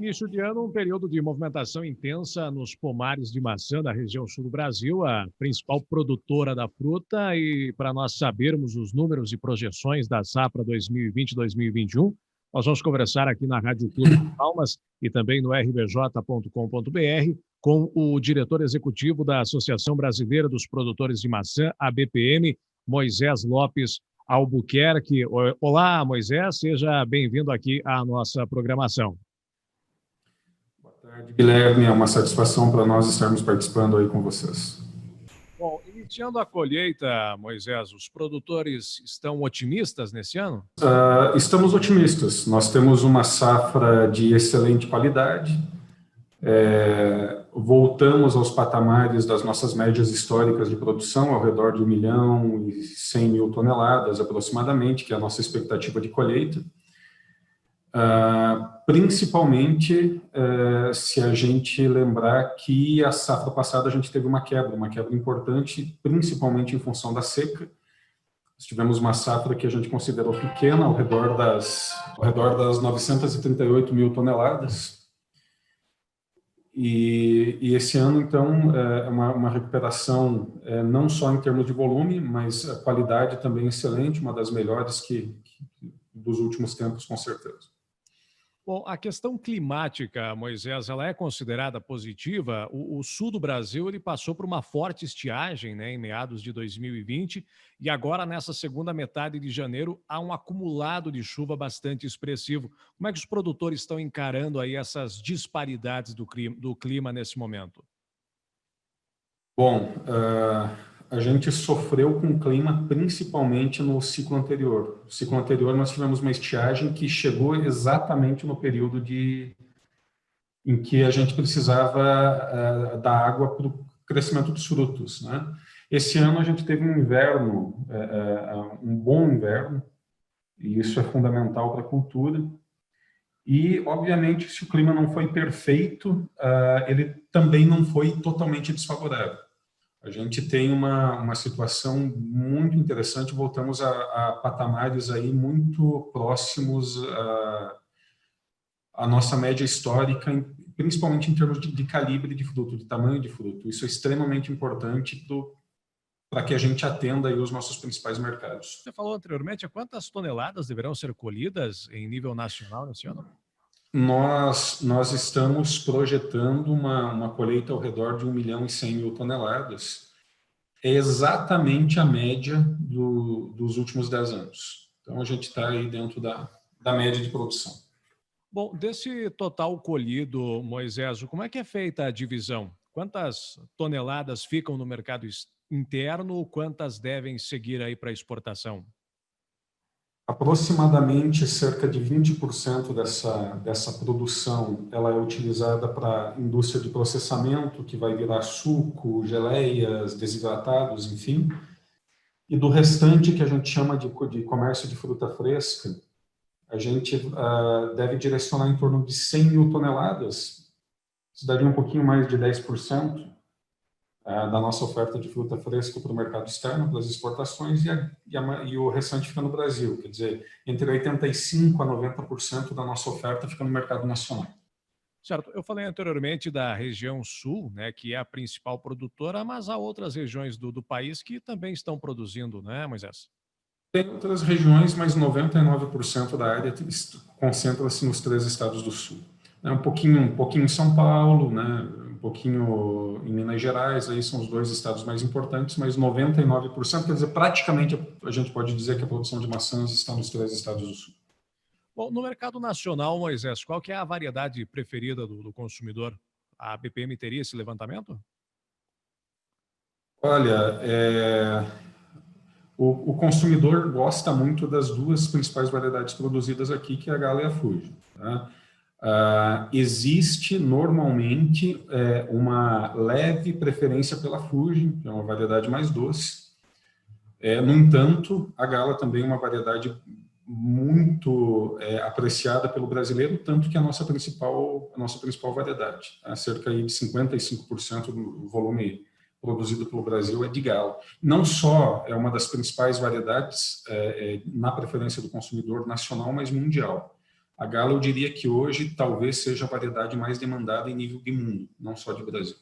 Início de ano, um período de movimentação intensa nos pomares de maçã da região sul do Brasil, a principal produtora da fruta. E para nós sabermos os números e projeções da safra 2020-2021, nós vamos conversar aqui na Rádio Clube de Palmas e também no rbj.com.br com o diretor executivo da Associação Brasileira dos Produtores de Maçã, ABPM, Moisés Lopes Albuquerque. Olá, Moisés, seja bem-vindo aqui à nossa programação. Boa tarde, Guilherme. É uma satisfação para nós estarmos participando aí com vocês. Bom, iniciando a colheita, Moisés, os produtores estão otimistas nesse ano? Estamos otimistas. Nós temos uma safra de excelente qualidade. Voltamos aos patamares das nossas médias históricas de produção, ao redor de 1.100.000 toneladas aproximadamente, que é a nossa expectativa de colheita. Principalmente se a gente lembrar que a safra passada a gente teve uma quebra importante, principalmente em função da seca. Nós tivemos uma safra que a gente considerou pequena, ao redor das 938.000 toneladas. E esse ano, então, é uma recuperação não só em termos de volume, mas a qualidade também excelente, uma das melhores dos últimos tempos, com certeza. Bom, a questão climática, Moisés, ela é considerada positiva. O sul do Brasil ele passou por uma forte estiagem, né, em meados de 2020, e agora, nessa segunda metade de janeiro, há um acumulado de chuva bastante expressivo. Como é que os produtores estão encarando aí essas disparidades do clima nesse momento? Bom, a gente sofreu com o clima principalmente no ciclo anterior. No ciclo anterior nós tivemos uma estiagem que chegou exatamente no período em que a gente precisava da água para o crescimento dos frutos, né? Esse ano a gente teve um inverno, um bom inverno, e isso é fundamental para a cultura. E, obviamente, se o clima não foi perfeito, ele também não foi totalmente desfavorável. A gente tem uma situação muito interessante, voltamos a patamares aí muito próximos à nossa média histórica, principalmente em termos de calibre de fruto, de tamanho de fruto. Isso é extremamente importante para que a gente atenda aí os nossos principais mercados. Você falou anteriormente, quantas toneladas deverão ser colhidas em nível nacional nesse ano? Nós estamos projetando uma colheita ao redor de 1.100.000 toneladas. É exatamente a média dos últimos 10 anos. Então, a gente está aí dentro da média de produção. Bom, desse total colhido, Moisés, como é que é feita a divisão? Quantas toneladas ficam no mercado interno, quantas devem seguir aí para exportação? Aproximadamente cerca de 20% dessa produção ela é utilizada para a indústria de processamento, que vai virar suco, geleias, desidratados, enfim. E do restante, que a gente chama de comércio de fruta fresca, a gente deve direcionar em torno de 100.000 toneladas. Isso daria um pouquinho mais de 10% da nossa oferta de fruta fresca para o mercado externo, para as exportações, e o restante fica no Brasil. Quer dizer, entre 85% a 90% da nossa oferta fica no mercado nacional. Certo. Eu falei anteriormente da região sul, né, que é a principal produtora, mas há outras regiões do país que também estão produzindo, né, Moisés? Tem outras regiões, mas 99% da área concentra-se nos 3 estados do sul. Um pouquinho em São Paulo, né, um pouquinho em Minas Gerais, aí são os 2 estados mais importantes, mas 99%, quer dizer, praticamente a gente pode dizer que a produção de maçãs está nos 3 estados do sul. Bom, no mercado nacional, Moisés, qual que é a variedade preferida do consumidor? A ABPM teria esse levantamento? Olha, o consumidor gosta muito das 2 principais variedades produzidas aqui, que é a Gala e a Fuji. Tá? Existe normalmente uma leve preferência pela Fuji, que é uma variedade mais doce. No entanto, a Gala também é uma variedade muito apreciada pelo brasileiro, tanto que é a nossa principal variedade. Cerca de 55% do volume produzido pelo Brasil é de Gala. Não só é uma das principais variedades na preferência do consumidor nacional, mas mundial. A Gala, eu diria que hoje talvez seja a variedade mais demandada em nível de mundo, não só de Brasil.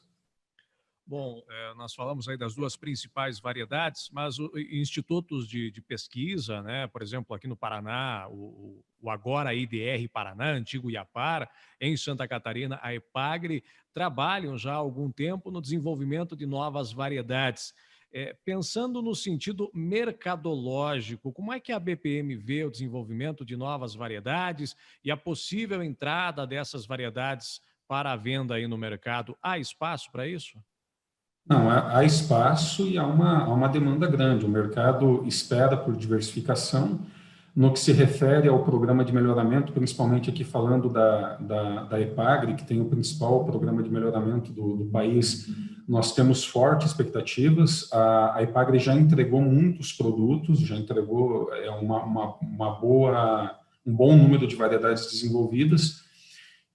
Bom, nós falamos aí das duas principais variedades, mas institutos de pesquisa, né, por exemplo, aqui no Paraná, o agora IDR Paraná, antigo IAPAR, em Santa Catarina, a EPAGRE, trabalham já há algum tempo no desenvolvimento de novas variedades. Pensando no sentido mercadológico, como é que a BPM vê o desenvolvimento de novas variedades e a possível entrada dessas variedades para a venda aí no mercado? Há espaço para isso? Não, há espaço e há uma demanda grande. O mercado espera por diversificação. No que se refere ao programa de melhoramento, principalmente aqui falando da EPAGRE, que tem o principal programa de melhoramento do país, nós temos fortes expectativas. A EPAGRE já entregou muitos produtos, já entregou um bom número de variedades desenvolvidas.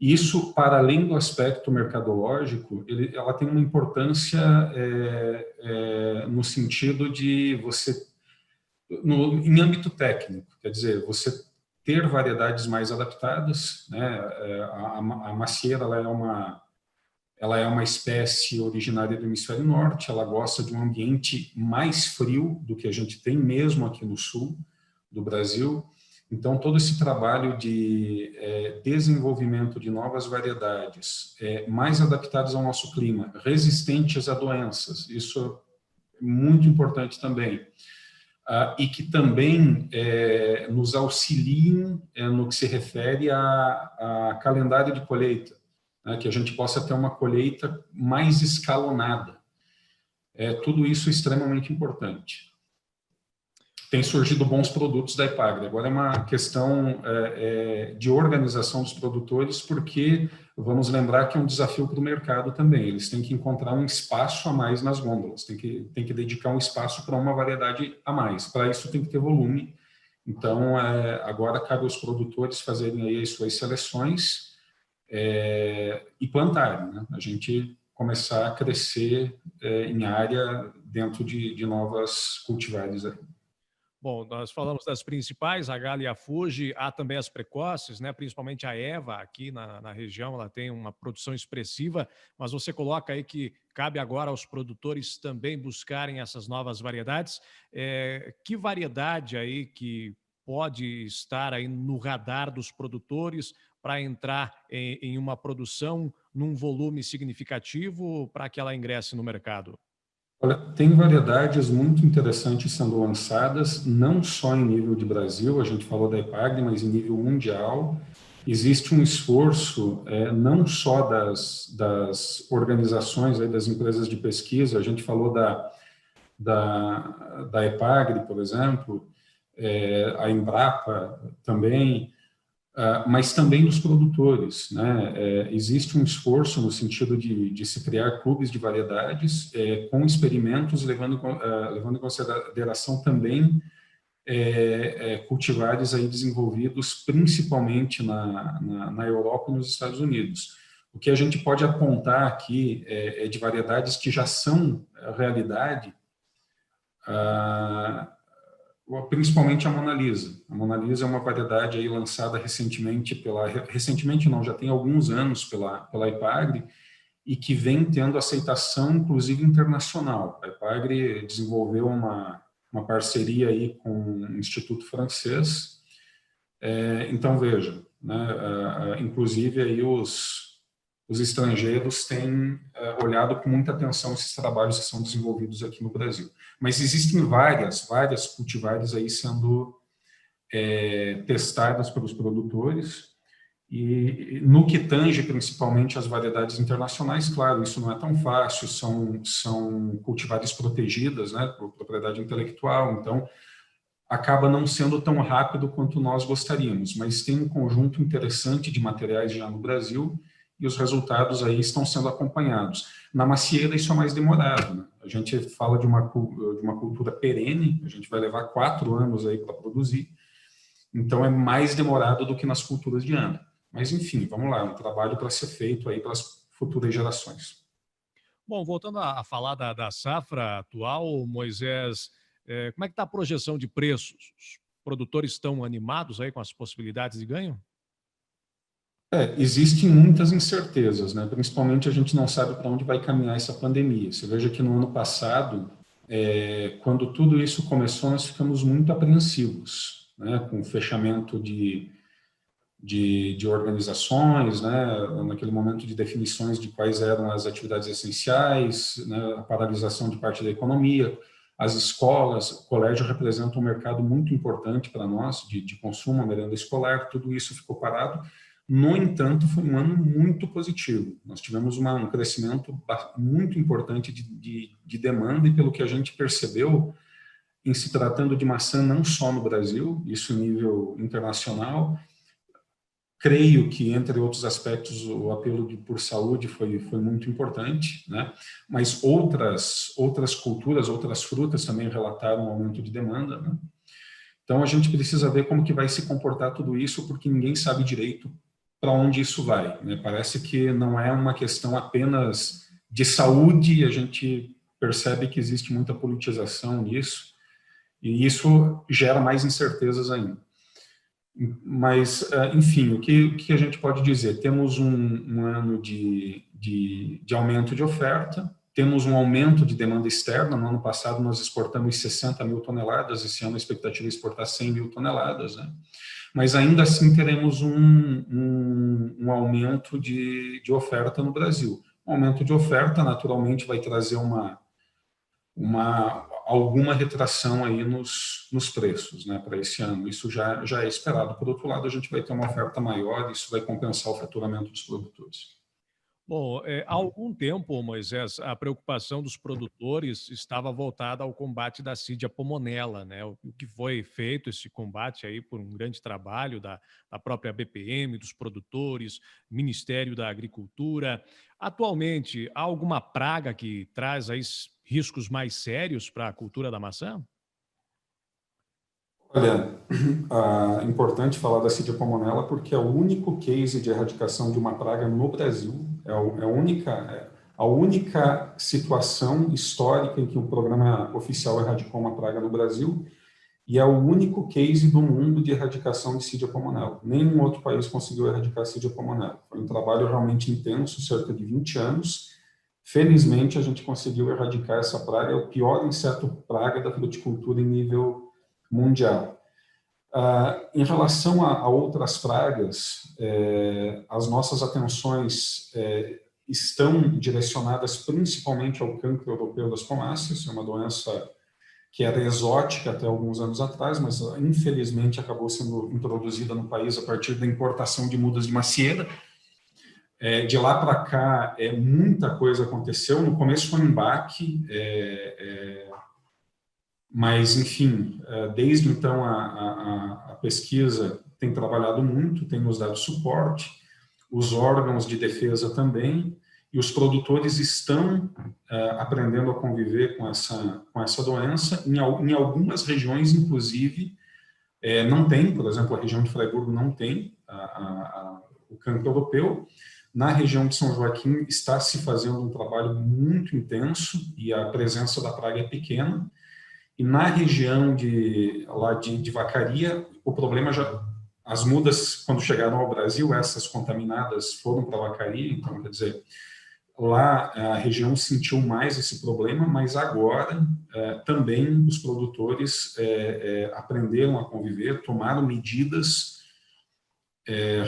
Isso, para além do aspecto mercadológico, ela tem uma importância no sentido de você, em âmbito técnico, quer dizer, você ter variedades mais adaptadas, né? A macieira, ela é uma espécie originária do hemisfério norte, ela gosta de um ambiente mais frio do que a gente tem mesmo aqui no sul do Brasil. Então, todo esse trabalho de desenvolvimento de novas variedades, mais adaptadas ao nosso clima, resistentes a doenças, isso é muito importante também. E que também nos auxiliem no que se refere a calendário de colheita, né, que a gente possa ter uma colheita mais escalonada. Tudo isso é extremamente importante. Tem surgido bons produtos da EPAGRE. Agora é uma questão de organização dos produtores, porque vamos lembrar que é um desafio para o mercado também. Eles têm que encontrar um espaço a mais nas gôndolas, tem que dedicar um espaço para uma variedade a mais. Para isso tem que ter volume. Então, agora cabe aos produtores fazerem aí as suas seleções e plantarem, né? A gente começar a crescer em área dentro de novas cultivares aí. Bom, nós falamos das principais, a Gala e a Fuji, há também as precoces, né? Principalmente a Eva aqui na região, ela tem uma produção expressiva, mas você coloca aí que cabe agora aos produtores também buscarem essas novas variedades. Que variedade aí que pode estar aí no radar dos produtores para entrar em uma produção num volume significativo para que ela ingresse no mercado? Olha, tem variedades muito interessantes sendo lançadas, não só em nível de Brasil, a gente falou da EPAGRE, mas em nível mundial. Existe um esforço, não só das organizações, das empresas de pesquisa, a gente falou da EPAGRE, por exemplo, a Embrapa também, mas também dos produtores, né? Existe um esforço no sentido de se criar clubes de variedades, com experimentos levando em consideração também cultivares aí desenvolvidos principalmente na Europa e nos Estados Unidos. O que a gente pode apontar aqui de variedades que já são realidade, principalmente a Mona Lisa. A Mona Lisa é uma variedade aí lançada recentemente recentemente não, já tem alguns anos pela EPAGRE, e que vem tendo aceitação, inclusive, internacional. A EPAGRE desenvolveu uma parceria aí com um instituto francês. Então, veja, né, inclusive aí os estrangeiros têm olhado com muita atenção esses trabalhos que são desenvolvidos aqui no Brasil. Mas existem várias cultivares aí sendo testadas pelos produtores, e no que tange principalmente as variedades internacionais, claro, isso não é tão fácil, são cultivares protegidas, né, por propriedade intelectual, então acaba não sendo tão rápido quanto nós gostaríamos, mas tem um conjunto interessante de materiais já no Brasil e os resultados aí estão sendo acompanhados. Na macieira isso é mais demorado, né? A gente fala de uma cultura perene, a gente vai levar 4 anos aí para produzir, então é mais demorado do que nas culturas de ano. Mas, enfim, vamos lá, é um trabalho para ser feito aí para as futuras gerações. Bom, voltando a falar da safra atual, Moisés, como é que está a projeção de preços? Os produtores estão animados aí com as possibilidades de ganho? Existem muitas incertezas, né? Principalmente a gente não sabe para onde vai caminhar essa pandemia. Você veja que no ano passado, quando tudo isso começou, nós ficamos muito apreensivos, né? Com o fechamento de organizações, né? Naquele momento de definições de quais eram as atividades essenciais, né? A paralisação de parte da economia, as escolas, o colégio representa um mercado muito importante para nós, de consumo, merenda escolar, tudo isso ficou parado. No entanto, foi um ano muito positivo. Nós tivemos um crescimento muito importante de demanda e, pelo que a gente percebeu, em se tratando de maçã não só no Brasil, isso em nível internacional. Creio que, entre outros aspectos, o apelo por saúde foi muito importante, né? Mas outras culturas, outras frutas também relataram um aumento de demanda, né? Então, a gente precisa ver como que vai se comportar tudo isso, porque ninguém sabe direito para onde isso vai, né? Parece que não é uma questão apenas de saúde, a gente percebe que existe muita politização nisso, e isso gera mais incertezas ainda. Mas, enfim, o que a gente pode dizer? Temos um ano de aumento de oferta, temos um aumento de demanda externa. No ano passado, nós exportamos 60 mil toneladas, esse ano a expectativa é exportar 100 mil toneladas, né? Mas ainda assim teremos um aumento de oferta no Brasil. O aumento de oferta, naturalmente, vai trazer alguma retração aí nos preços, né, para esse ano. Isso já é esperado. Por outro lado, a gente vai ter uma oferta maior, isso vai compensar o faturamento dos produtores. Bom, há algum tempo, Moisés, a preocupação dos produtores estava voltada ao combate da Sídia Pomonella, né? O que foi feito esse combate aí por um grande trabalho da própria BPM, dos produtores, Ministério da Agricultura. Atualmente, há alguma praga que traz aí riscos mais sérios para a cultura da maçã? Olha, é importante falar da Sídia Pomonella porque é o único case de erradicação de uma praga no Brasil, a única situação histórica em que um programa oficial erradicou uma praga no Brasil, e é o único case do mundo de erradicação de Sídia Pomonella. Nenhum outro país conseguiu erradicar a Sídia Pomonella. Foi um trabalho realmente intenso, cerca de 20 anos. Felizmente, a gente conseguiu erradicar essa praga, é o pior inseto praga da fruticultura em nível mundial. Em relação a outras pragas, as nossas atenções estão direcionadas principalmente ao cancro europeu das pomáceas, é uma doença que era exótica até alguns anos atrás, mas infelizmente acabou sendo introduzida no país a partir da importação de mudas de macieira. De lá para cá, muita coisa aconteceu. No começo foi um baque, mas, enfim, desde então a pesquisa tem trabalhado muito, tem nos dado suporte, os órgãos de defesa também, e os produtores estão aprendendo a conviver com essa doença. Em algumas regiões, inclusive, não tem, por exemplo, a região de Freiburgo não tem o cancro europeu. Na região de São Joaquim está se fazendo um trabalho muito intenso e a presença da praga é pequena. E na região de Vacaria, o problema as mudas, quando chegaram ao Brasil, essas contaminadas foram para Vacaria, então, quer dizer, lá a região sentiu mais esse problema, mas agora também os produtores aprenderam a conviver, tomaram medidas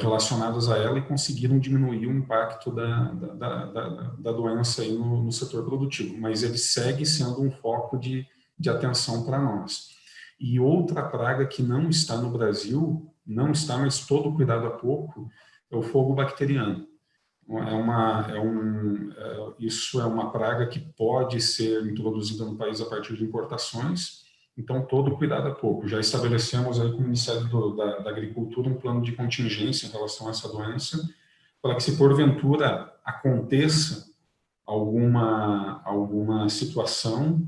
relacionadas a ela e conseguiram diminuir o impacto da doença aí no setor produtivo, mas ele segue sendo um foco de atenção para nós. E outra praga que não está no Brasil, não está, mas todo cuidado há pouco, é o fogo bacteriano. Isso é uma praga que pode ser introduzida no país a partir de importações, então todo cuidado há pouco. Já estabelecemos aí com o Ministério da Agricultura um plano de contingência em relação a essa doença, para que se porventura aconteça alguma situação,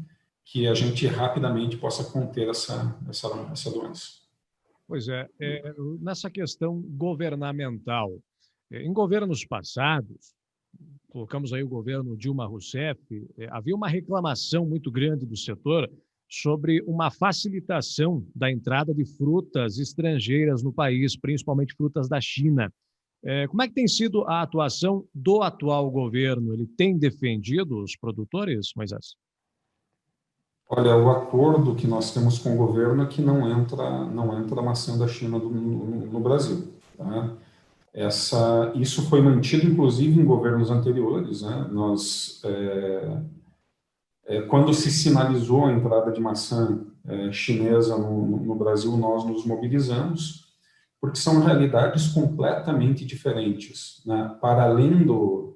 que a gente rapidamente possa conter essa doença. Pois nessa questão governamental, em governos passados, colocamos aí o governo Dilma Rousseff, havia uma reclamação muito grande do setor sobre uma facilitação da entrada de frutas estrangeiras no país, principalmente frutas da China. Como é que tem sido a atuação do atual governo? Ele tem defendido os produtores, Moisés? Olha, o acordo que nós temos com o governo é que não entra maçã da China no Brasil. Tá? Isso foi mantido, inclusive, em governos anteriores. Né? Quando se sinalizou a entrada de maçã chinesa no Brasil, nós nos mobilizamos, porque são realidades completamente diferentes. Né? Para além do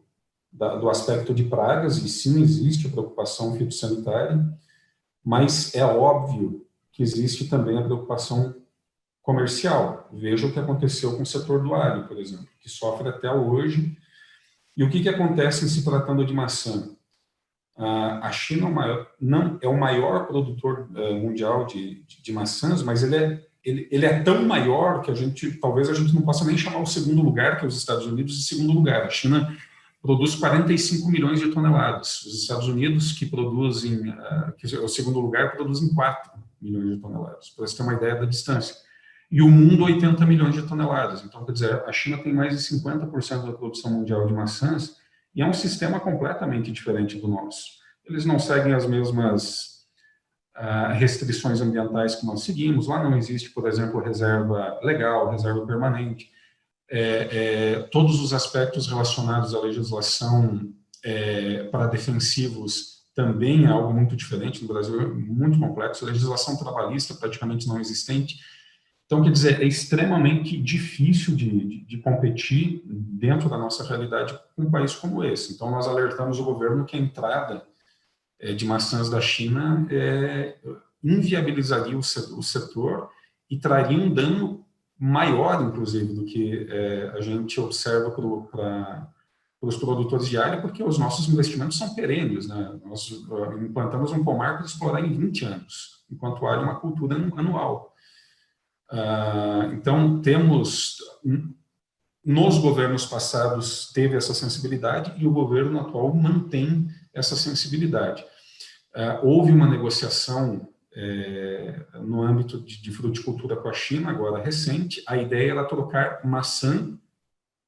aspecto de pragas, e sim existe a preocupação fitossanitária, mas é óbvio que existe também a preocupação comercial. Veja o que aconteceu com o setor do alho, por exemplo, que sofre até hoje. E o que acontece em se tratando de maçã? A China não é o maior produtor mundial de maçãs, mas ele é tão maior que talvez a gente não possa nem chamar o segundo lugar, que é os Estados Unidos, de segundo lugar. A China produz 45 milhões de toneladas. Os Estados Unidos, que produzem, que é o segundo lugar, produzem 4 milhões de toneladas, para você ter uma ideia da distância. E o mundo, 80 milhões de toneladas. Então, quer dizer, a China tem mais de 50% da produção mundial de maçãs, e é um sistema completamente diferente do nosso. Eles não seguem as mesmas restrições ambientais que nós seguimos. Lá não existe, por exemplo, reserva legal, reserva permanente. Todos os aspectos relacionados à legislação para defensivos também é algo muito diferente. No Brasil é muito complexo. A legislação trabalhista praticamente não existente. Então, quer dizer, é extremamente difícil de competir dentro da nossa realidade com um país como esse. Então, nós alertamos o governo que a entrada de maçãs da China inviabilizaria o setor e traria um dano maior, inclusive, do que a gente observa para os produtores de alho, porque os nossos investimentos são perenes. Né? Nós implantamos um pomar para explorar em 20 anos, enquanto o alho é uma cultura anual. Então, nos governos passados teve essa sensibilidade e o governo atual mantém essa sensibilidade. Houve uma negociação no âmbito de fruticultura com a China, agora recente. A ideia era trocar maçã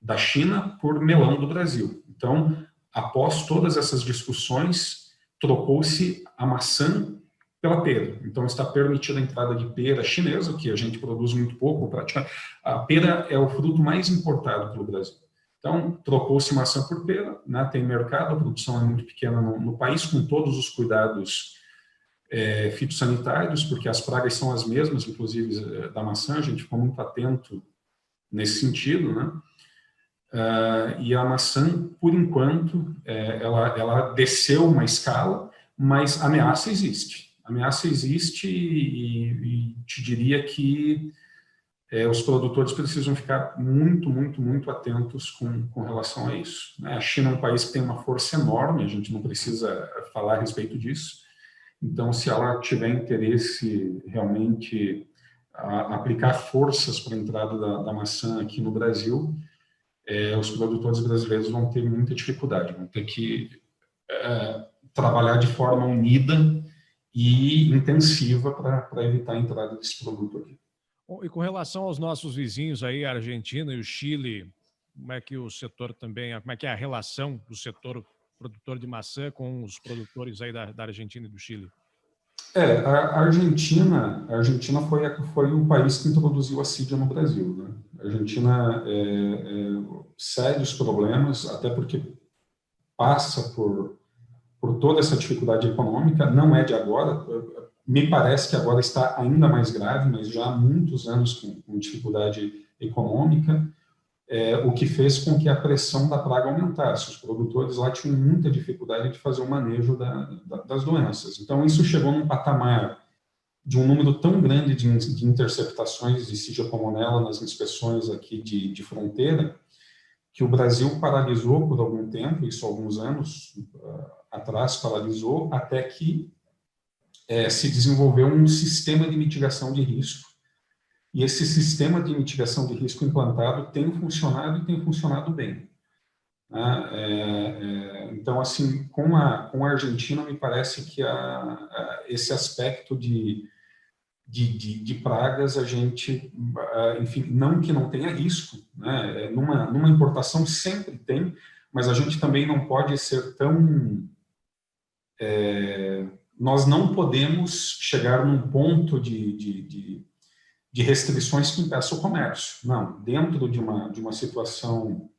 da China por melão do Brasil. Então, após todas essas discussões, trocou-se a maçã pela pera. Então, está permitida a entrada de pera chinesa, que a gente produz muito pouco. A pera é o fruto mais importado pelo Brasil. Então, trocou-se maçã por pera, né? Tem mercado, a produção é muito pequena no país, com todos os cuidados fitossanitários, porque as pragas são as mesmas, inclusive da maçã, a gente ficou muito atento nesse sentido, né? E a maçã, por enquanto, ela desceu uma escala, mas a ameaça existe. A ameaça existe e te diria que os produtores precisam ficar muito, muito, muito atentos com relação a isso. A China é um país que tem uma força enorme, a gente não precisa falar a respeito disso. Então, se ela tiver interesse realmente a aplicar forças para a entrada da maçã aqui no Brasil, os produtores brasileiros vão ter muita dificuldade, vão ter que trabalhar de forma unida e intensiva para evitar a entrada desse produto aqui. E com relação aos nossos vizinhos aí, a Argentina e o Chile, como é que o setor também, como é que é a relação do setor produtor de maçã com os produtores aí da Argentina e do Chile? A Argentina foi o país que introduziu a CIDIA no Brasil. Né? A Argentina sérios problemas, até porque passa por toda essa dificuldade econômica, não é de agora, me parece que agora está ainda mais grave, mas já há muitos anos com dificuldade econômica, o que fez com que a pressão da praga aumentasse. Os produtores lá tinham muita dificuldade de fazer o manejo das doenças. Então, isso chegou num patamar de um número tão grande de interceptações de Cydia comonella nas inspeções aqui de fronteira, que o Brasil paralisou por algum tempo, isso há alguns anos atrás paralisou, até que se desenvolveu um sistema de mitigação de risco. E esse sistema de mitigação de risco implantado tem funcionado e tem funcionado bem. Então, assim, com a Argentina, me parece que esse aspecto de de pragas, a gente, enfim, não que não tenha risco, né? Numa importação sempre tem, mas a gente também não pode ser tão... nós não podemos chegar num ponto de restrições que impeçam o comércio. Não, dentro de uma situação,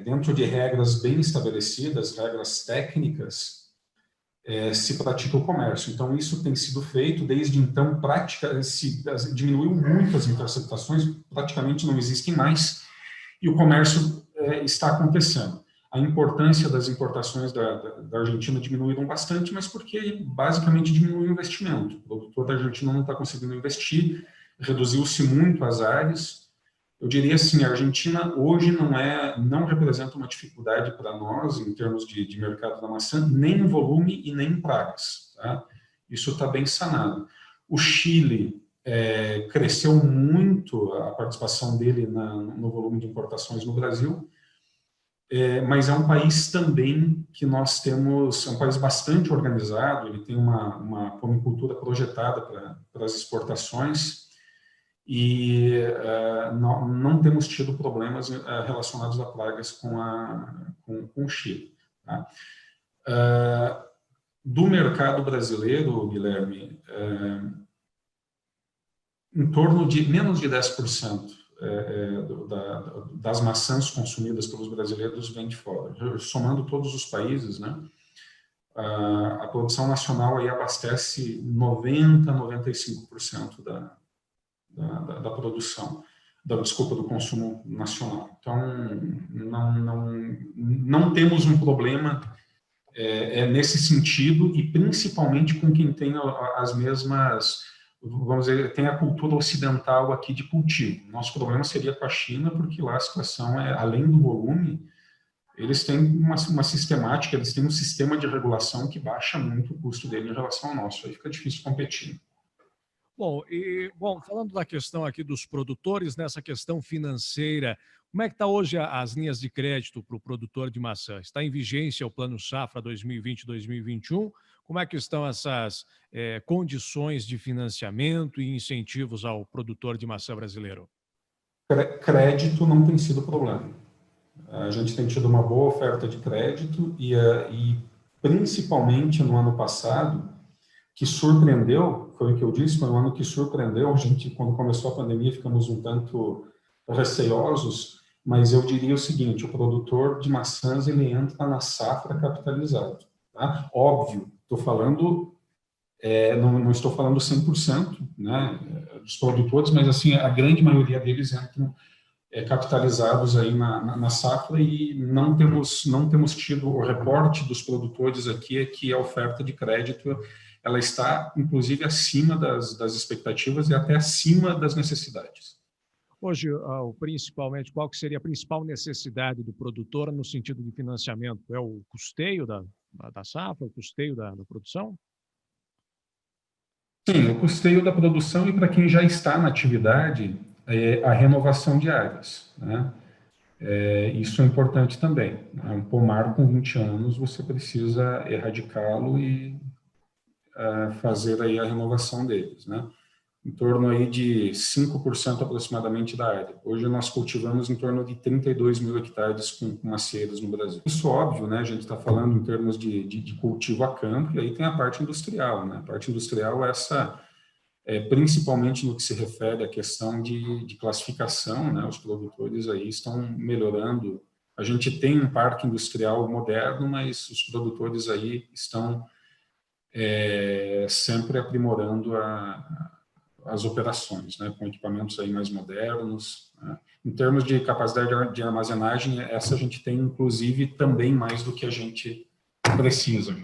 dentro de regras bem estabelecidas, regras técnicas, se pratica o comércio. Então, isso tem sido feito, desde então, diminuiu muito as interceptações, praticamente não existem mais, e o comércio está acontecendo. A importância das importações da Argentina diminuíram bastante, mas porque basicamente diminuiu o investimento. O produtor da Argentina não está conseguindo investir, reduziu-se muito as áreas. Eu diria assim, a Argentina hoje não representa uma dificuldade para nós em termos de mercado da maçã, nem em volume e nem em pragas. Tá? Isso está bem sanado. O Chile cresceu muito a participação dele no volume de importações no Brasil, mas é um país também que nós temos, é um país bastante organizado, ele tem uma pomicultura projetada para as exportações e não temos tido problemas relacionados a pragas com o Chile. Tá? Do mercado brasileiro, Guilherme, em torno de menos de 10% das maçãs consumidas pelos brasileiros vem de fora. Somando todos os países, né, a produção nacional aí abastece 90-95% da produção, do consumo nacional. Então, não temos um problema nesse sentido, e principalmente com quem tem as mesmas... vamos dizer, tem a cultura ocidental aqui de cultivo. Nosso problema seria com a China, porque lá a situação além do volume, eles têm uma sistemática, eles têm um sistema de regulação que baixa muito o custo dele em relação ao nosso, aí fica difícil competir. Bom, falando da questão aqui dos produtores, nessa questão financeira, como é que está hoje as linhas de crédito para o produtor de maçã? Está em vigência o Plano Safra 2020-2021? Como é que estão essas condições de financiamento e incentivos ao produtor de maçã brasileiro? Crédito não tem sido problema. A gente tem tido uma boa oferta de crédito e principalmente no ano passado, que surpreendeu, foi o que eu disse, foi um ano que surpreendeu. A gente, quando começou a pandemia, ficamos um tanto receosos, mas eu diria o seguinte: o produtor de maçãs ele entra na safra capitalizado. Tá? Óbvio, estou falando, não estou falando 100%, né, dos produtores, mas assim, a grande maioria deles entram capitalizados aí na safra, e não temos tido o reporte dos produtores aqui, é que a oferta de crédito ela está, inclusive, acima das expectativas e até acima das necessidades. Hoje, principalmente, qual que seria a principal necessidade do produtor no sentido de financiamento? É o custeio da safra, o custeio da produção? Sim, o custeio da produção, e para quem já está na atividade, a renovação de áreas, né? Isso é importante também. Um pomar com 20 anos, você precisa erradicá-lo e fazer aí a renovação deles, né? Em torno aí de 5% aproximadamente da área. Hoje nós cultivamos em torno de 32 mil hectares com macieiras no Brasil. Isso óbvio, né? A gente está falando em termos de cultivo a campo, e aí tem a parte industrial, né? A parte industrial principalmente no que se refere à questão de classificação, né? Os produtores aí estão melhorando. A gente tem um parque industrial moderno, mas os produtores aí estão sempre aprimorando as operações, né, com equipamentos aí mais modernos, né. Em termos de capacidade de armazenagem, essa a gente tem, inclusive, também mais do que a gente precisa.